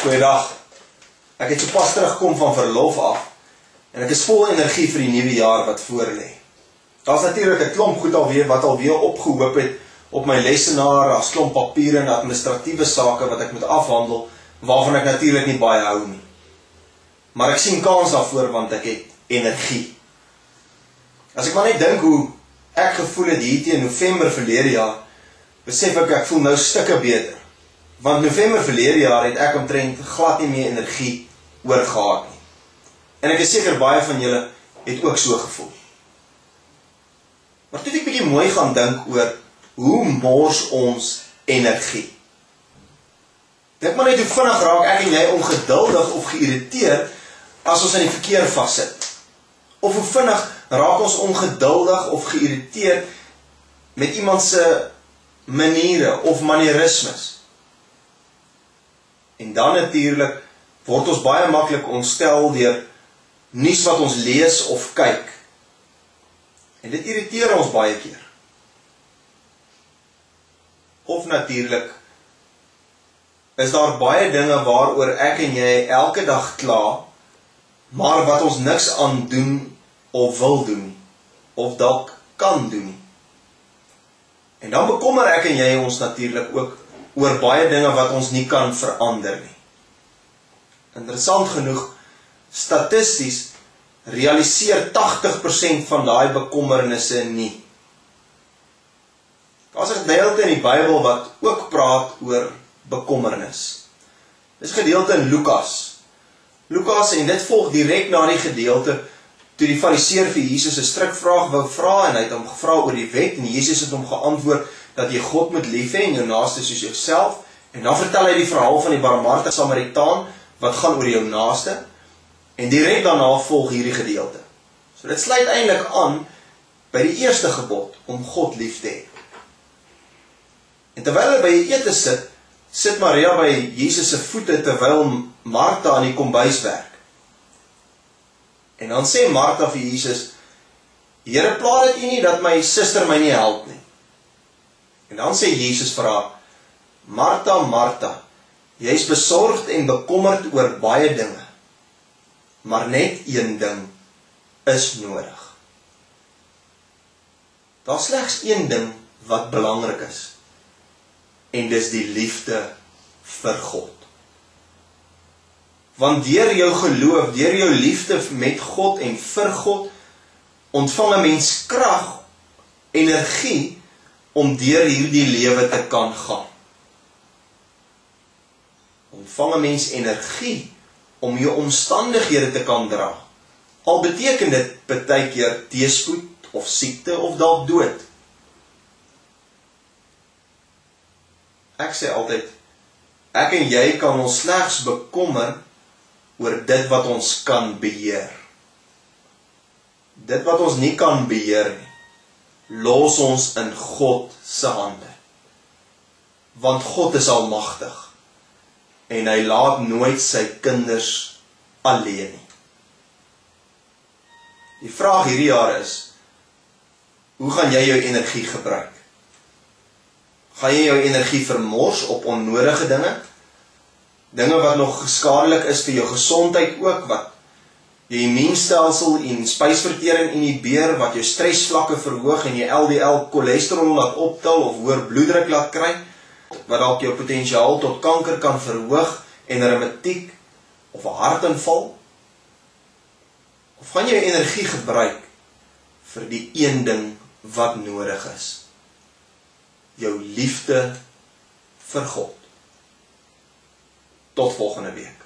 Goeiedag. Ek het sopas teruggekom van verlof af en ek is vol energie vir die nuwe jaar wat voor lê. Daar's natuurlik 'n klomp goed wat alweer opgehoop het op my lesenaar, daar's klomp papiere en administratiewe sake wat ek moet afhandel, waarvan ek natuurlik nie baie hou nie. Maar ek sien kans daarvoor want ek het energie. As ek maar net dink hoe ek gevoel het hier teen November verlede jaar, besef ek voel nou stukke beter. Want November verlede jaar het ek omtrent glad nie meer energie oorgehad nie. En ek is seker baie van julle het ook so gevoel. Maar toe het ek bietjie mooi gaan dink oor hoe mors ons energie. Dink maar net hoe vinnig raak ek en jy ongeduldig of geïrriteerd as ons in die verkeer vassit. Of hoe vinnig raak ons ongeduldig of geïrriteerd met iemand se maniere of manierismes. En dan natuurlik word ons baie maklik ontstel deur nuus wat ons lees of kyk. En dit irriteer ons baie keer. Of natuurlik is daar baie dinge waaroor ek en jy elke dag kla, maar wat ons niks aan doen of wil doen, of dalk kan doen. En dan bekommer ek en jy ons natuurlik ook oor baie dinge wat ons nie kan verander nie. Interessant genoeg, statisties realiseer 80% van daai bekommernisse nie. Daar's 'n gedeelte in die Bybel wat ook praat oor bekommernis. Dis gedeelte in Lukas, en dit volg direk na die gedeelte toe die fariseer vir Jesus 'n strikvraag wou vra en hy het hom gevra oor die wet en Jesus het hom geantwoord dat jy God moet lief hê en jou naaste soos jouself. En dan vertel hy die verhaal van die barmhartige Samaritaan wat gaan oor jou naaste en direk daarna volg hierdie gedeelte. So dit sluit eintlik aan by die eerste gebod om God lief te hê. En terwyl hy by die ete sit Maria by Jesus se voete terwyl Martha aan die kombuis werk. En dan sê Martha vir Jesus, Here, pla dit U nie dat my suster my nie help nie. En dan sê Jesus vir haar, Martha, Martha, jy is besorgd en bekommerd oor baie dinge, maar net een ding is nodig. Daar is slegs een ding wat belangrik is, en dis die liefde vir God. Want deur jou geloof, deur jou liefde met God en vir God, ontvang 'n mens krag, energie, om deur hierdie lewe te kan gaan. Ontvang 'n mens energie, om jou omstandighede te kan dra. Al beteken dit baie keer teëspoed, of siekte, of dalk dood. Ek sê altyd, ek en jy kan ons slegs bekommer oor dit wat ons kan beheer. Dit wat ons nie kan beheer nie, los ons in God se hande. Want God is almagtig en hy laat nooit sy kinders alleen nie. Die vraag hierdie jaar is, hoe gaan jy jou energie gebruik? Gaan jy jou energie vermors op onnodige dinge? Dinge wat nog skadelik is vir jou gesondheid ook, wat jou immuunstelsel en spysvertering inhibeer, wat jou stresvlakke verhoog en jou LDL cholesterol laat optel of hoër bloeddruk laat kry, wat dalk jou potensiaal tot kanker kan verhoog en reumatiek of 'n hartaanval? Of gaan jy energie gebruik vir die een ding wat nodig is? Jou liefde vir God. Tot volgende week.